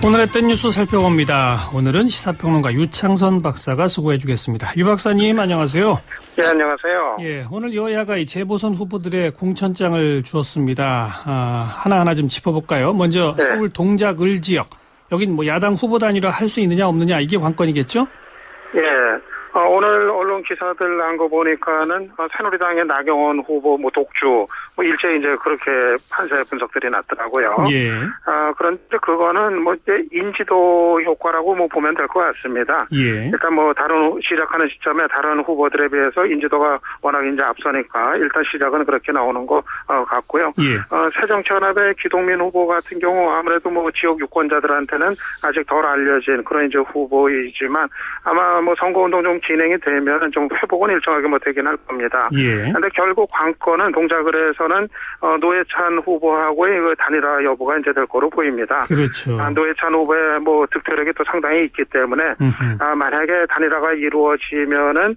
오늘의 뜬 뉴스 살펴봅니다. 오늘은 시사평론가 유창선 박사가 수고해 주겠습니다. 유 박사님 안녕하세요. 네, 안녕하세요. 예, 오늘 여야가 이 재보선 후보들의 공천장을 주었습니다. 하나하나 좀 짚어볼까요? 먼저 네. 서울 동작을 지역. 여긴 뭐 야당 후보 단위로 할 수 있느냐 없느냐 이게 관건이겠죠? 예. 오늘 언론 기사들 난 거 보니까는 새누리당의 나경원 후보 독주 일제히 이제 그렇게 판세 분석들이 났더라고요. 예. 그런데 그거는 이제 인지도 효과라고 보면 될 것 같습니다. 예. 일단 다른 시작하는 시점에 다른 후보들에 비해서 인지도가 워낙 이제 앞서니까 일단 시작은 그렇게 나오는 거 같고요. 예. 새정치연합의 기동민 후보 같은 경우 아무래도 지역 유권자들한테는 아직 덜 알려진 그런 이제 후보이지만 아마 선거운동 좀 진행이 되면 좀 회복은 일정하게 되긴 할 겁니다. 예. 그런데 결국 관건은 동작을에서는 노회찬 후보하고의 그 단일화 여부가 이제 될 거로 보입니다. 그렇죠. 노회찬 후보의 득표력이 또 상당히 있기 때문에 만약에 단일화가 이루어지면은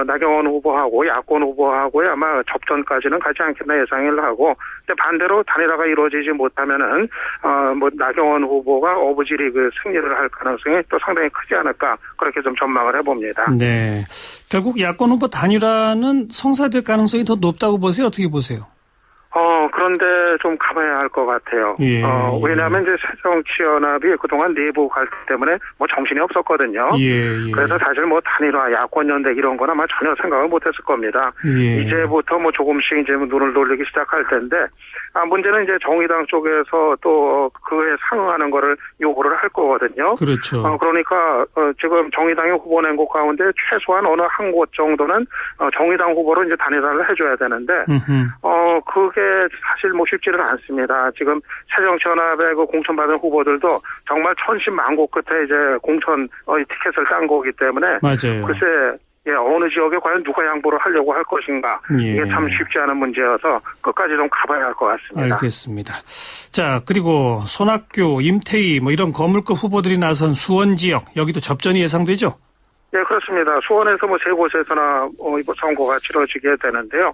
나경원 후보하고 야권 후보하고의 아마 접전까지는 가지 않겠나 예상을 하고, 근데 반대로 단일화가 이루어지지 못하면은 나경원 후보가 어부지리 승리를 할 가능성이 또 상당히 크지 않을까 그렇게 좀 전망을 해봅니다. 네. 결국 야권 후보 단일화는 성사될 가능성이 더 높다고 보세요? 어떻게 보세요? 그런데 좀 가봐야 할 것 같아요. 예. 왜냐하면 이제 새정치연합이 그동안 내부 갈등 때문에 정신이 없었거든요. 예. 그래서 사실 단일화, 야권연대 이런 거나 전혀 생각을 못 했을 겁니다. 예. 이제부터 조금씩 이제 눈을 돌리기 시작할 텐데, 문제는 이제 정의당 쪽에서 또 그에 상응하는 거를 요구를 할 거거든요. 그렇죠. 그러니까 지금 정의당이 후보 낸 곳 가운데 최소한 어느 한 곳 정도는 정의당 후보로 이제 단일화를 해줘야 되는데, 그게 사실 쉽지는 않습니다. 지금 새정치연합의 공천받은 후보들도 정말 천신만고 끝에 이제 공천 티켓을 딴 거기 때문에 맞아요. 글쎄 어느 지역에 과연 누가 양보를 하려고 할 것인가 이게 참 쉽지 않은 문제여서 끝까지 좀 가봐야 할 것 같습니다. 알겠습니다. 자, 그리고 손학규, 임태희 이런 거물급 후보들이 나선 수원 지역 여기도 접전이 예상되죠? 네, 그렇습니다. 수원에서 세 곳에서나 선거가 치러지게 되는데요.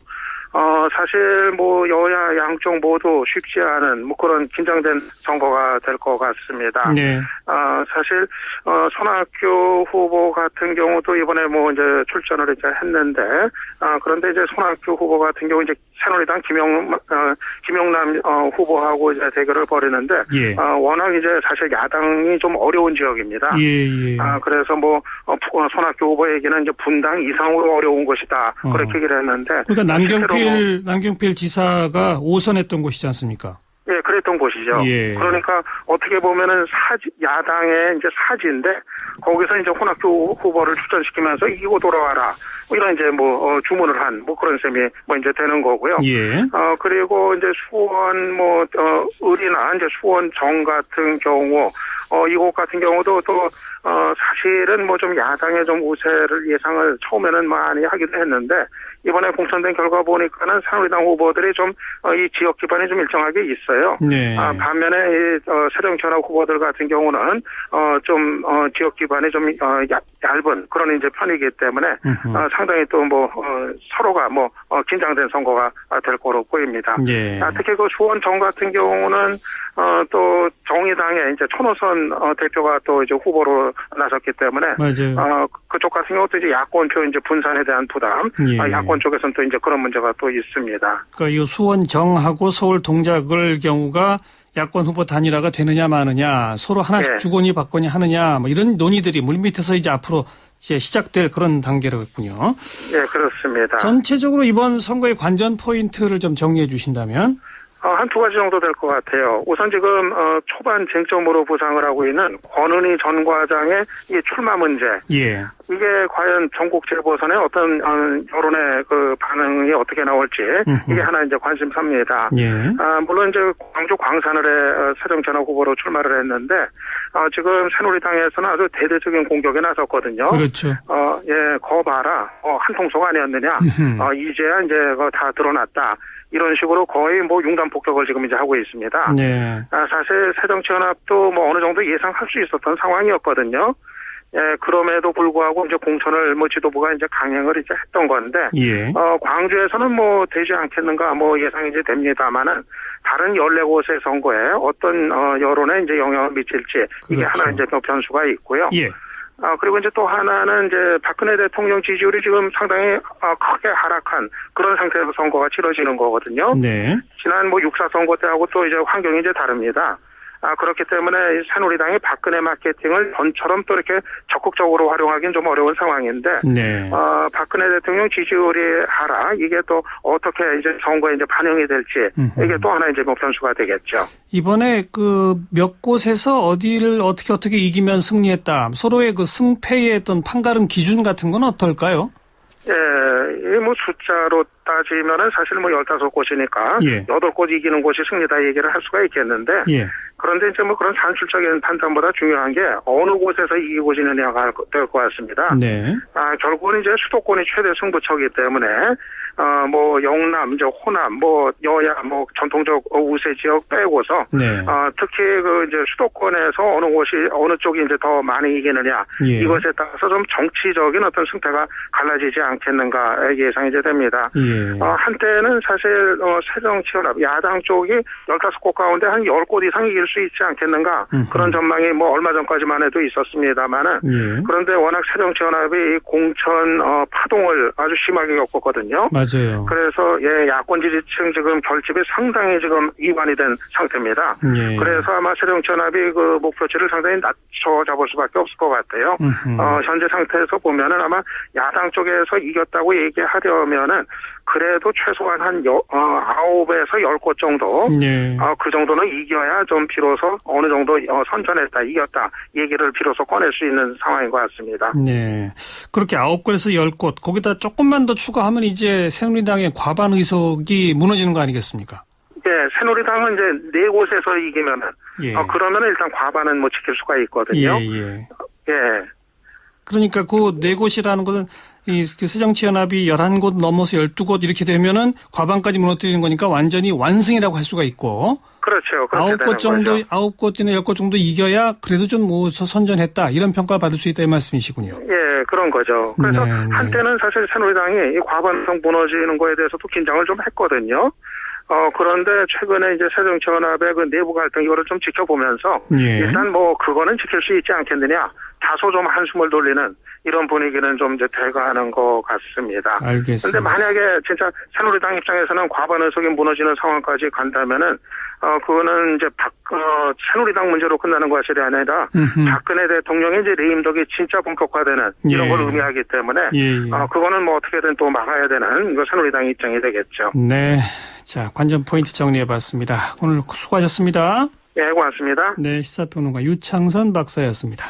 사실 여야 양쪽 모두 쉽지 않은 그런 긴장된 선거가 될 것 같습니다. 네. 사실 손학규 후보 같은 경우도 이번에 이제 출전을 이제 했는데, 그런데 이제 손학규 후보 같은 경우 이제 새누리당 김영남 후보하고 이제 대결을 벌이는데, 예. 워낙 이제 사실 야당이 좀 어려운 지역입니다. 예. 그래서 손학규 후보에게는 이제 분당 이상으로 어려운 곳이다 그렇게 얘기를 했는데, 그러니까 남경필 지사가 5선했던 곳이지 않습니까? 예, 그랬던 곳이죠. 예. 그러니까 어떻게 보면은 야당의 이제 사지인데 거기서 이제 손학규 후보를 추천시키면서 이기고 돌아와라. 이런 이제 주문을 한 그런 셈이 이제 되는 거고요. 예. 그리고 이제 수원 을이나 이제 수원 정 같은 경우 이곳 같은 경우도 또 사실은 좀 야당의 좀 우세를 예상을 처음에는 많이 하기도 했는데 이번에 공천된 결과 보니까는 새누리당 후보들이 좀 이 지역 기반이 좀 일정하게 있어요. 네. 반면에 이 새정치연합 후보들 같은 경우는 좀 지역 기반이 좀 얇은 그런 이제 편이기 때문에 상당히 또 서로가 긴장된 선거가 될 거로 보입니다. 예. 특히 수원 정 같은 경우는 또 정의당의 이제 천호선 대표가 또 이제 후보로 나섰기 때문에 맞아요. 그쪽 같은 경우도 이제 야권표 이제 분산에 대한 부담, 예. 야권 쪽에서는 또 이제 그런 문제가 또 있습니다. 그러니까 이 수원 정하고 서울 동작을 경우가 야권 후보 단일화가 되느냐 마느냐, 서로 하나씩 네. 주거니 받거니 하느냐, 이런 논의들이 물밑에서 이제 앞으로 이제 시작될 그런 단계로군요. 네, 그렇습니다. 전체적으로 이번 선거의 관전 포인트를 좀 정리해 주신다면? 한 두 가지 정도 될 것 같아요. 우선 지금 초반 쟁점으로 부상을 하고 있는 권은희 전 과장의 이 출마 문제. 예. 이게 과연 전국 재보선에 어떤 여론의 그 반응이 어떻게 나올지 이게 하나 이제 관심사입니다. 예. 물론 이제 광주 광산을의 새정치연합 후보로 출마를 했는데 지금 새누리당에서는 아주 대대적인 공격에 나섰거든요. 그렇죠. 예, 거 봐라. 한통속 아니었느냐. 이제야 이제 다 드러났다. 이런 식으로 거의 융단 폭격을 지금 이제 하고 있습니다. 네. 사실 새정치연합도 어느 정도 예상할 수 있었던 상황이었거든요. 예, 그럼에도 불구하고 이제 공천을 뭐 지도부가 이제 강행을 이제 했던 건데, 예. 광주에서는 뭐 되지 않겠는가 뭐 예상이 이제 됩니다만은 다른 14곳의 선거에 어떤 여론에 이제 영향을 미칠지 이게 그렇죠. 하나 이제 변수가 있고요. 예. 그리고 이제 또 하나는 이제 박근혜 대통령 지지율이 지금 상당히 크게 하락한 그런 상태에서 선거가 치러지는 거거든요. 네. 지난 뭐 6.4 선거 때하고 또 이제 환경이 이제 다릅니다. 그렇기 때문에 새누리당이 박근혜 마케팅을 전처럼 또 이렇게 적극적으로 활용하기는 좀 어려운 상황인데, 네. 박근혜 대통령 지지율이 하락, 이게 또 어떻게 이제 선거에 이제 반영이 될지, 이게 또 하나 이제 뭐 변수가 되겠죠. 이번에 그 몇 곳에서 어디를 어떻게 이기면 승리했다. 서로의 그 승패의 어떤 판가름 기준 같은 건 어떨까요? 예, 이 뭐 숫자로 따지면은 사실 뭐 15곳이니까 예. 8곳 이기는 곳이 승리다 얘기를 할 수가 있겠는데, 예. 그런데 이제 뭐 그런 산술적인 판단보다 중요한 게 어느 곳에서 이기고 지느냐가 될 것 같습니다. 네. 결국은 이제 수도권이 최대 승부처이기 때문에, 뭐 영남, 이제 호남, 뭐 여야, 뭐 전통적 우세 지역 빼고서, 네. 특히 그 이제 수도권에서 어느 쪽이 이제 더 많이 이기느냐, 예. 이것에 따라서 좀 정치적인 어떤 승패가 갈라지지 않겠는가 예상이 이제 됩니다. 예. 한때는 사실 새정치연합 야당 쪽이 15곳 가운데 한 10곳 이상 이길 수 있지 않겠는가, 그런 전망이 뭐 얼마 전까지만 해도 있었습니다만은, 예. 그런데 워낙 새정치연합이 공천 파동을 아주 심하게 겪었거든요. 맞아요. 그래서 야권 지지층 지금 결집이 상당히 지금 이완이 된 상태입니다. 예. 그래서 아마 새정치연합이 그 목표치를 상당히 낮춰 잡을 수밖에 없을 것 같아요. 현재 상태에서 보면은 아마 야당 쪽에서 이겼다고 얘기하려면은 그래도 최소한 한 9에서 10곳 정도, 예. 그 정도는 이겨야 좀 비로소 어느 정도 선전했다, 이겼다 얘기를 비로소 꺼낼 수 있는 상황인 것 같습니다. 네. 그렇게 9곳에서 10곳, 거기다 조금만 더 추가하면 이제 새누리당의 과반 의석이 무너지는 거 아니겠습니까? 예, 새누리당은 이제 4곳에서 이기면은, 예. 그러면은 일단 과반은 뭐 지킬 수가 있거든요. 예. 예. 그러니까 그 4곳이라는 것은 이 새정치연합이 11곳 넘어서 12곳 이렇게 되면은 과반까지 무너뜨리는 거니까 완전히 완승이라고 할 수가 있고. 그렇죠. 그렇게 9곳 되는 정도, 거죠. 9곳이나 10곳 정도 이겨야 그래도 좀 뭐 선전했다. 이런 평가 받을 수 있다 이 말씀이시군요. 예, 그런 거죠. 그래서 네. 한때는 사실 새누리당이 이 과반성 무너지는 거에 대해서도 긴장을 좀 했거든요. 그런데 최근에 이제 새정치연합의 그 내부 갈등 이거를 좀 지켜보면서 예. 일단 뭐 그거는 지킬 수 있지 않겠느냐. 다소 좀 한숨을 돌리는 이런 분위기는 좀 이제 돼가는 것 같습니다. 알겠습니다. 근데 만약에 진짜 새누리당 입장에서는 과반 의석이 무너지는 상황까지 간다면은 그거는 이제 새누리당 문제로 끝나는 것이 아니라 박근혜 대통령의 이제 레임덕이 진짜 본격화되는 이런 예. 걸 의미하기 때문에 예. 그거는 뭐 어떻게든 또 막아야 되는 이거 새누리당 입장이 되겠죠. 네. 자, 관전 포인트 정리해봤습니다. 오늘 수고하셨습니다. 예, 고맙습니다. 네, 시사평론가 유창선 박사였습니다.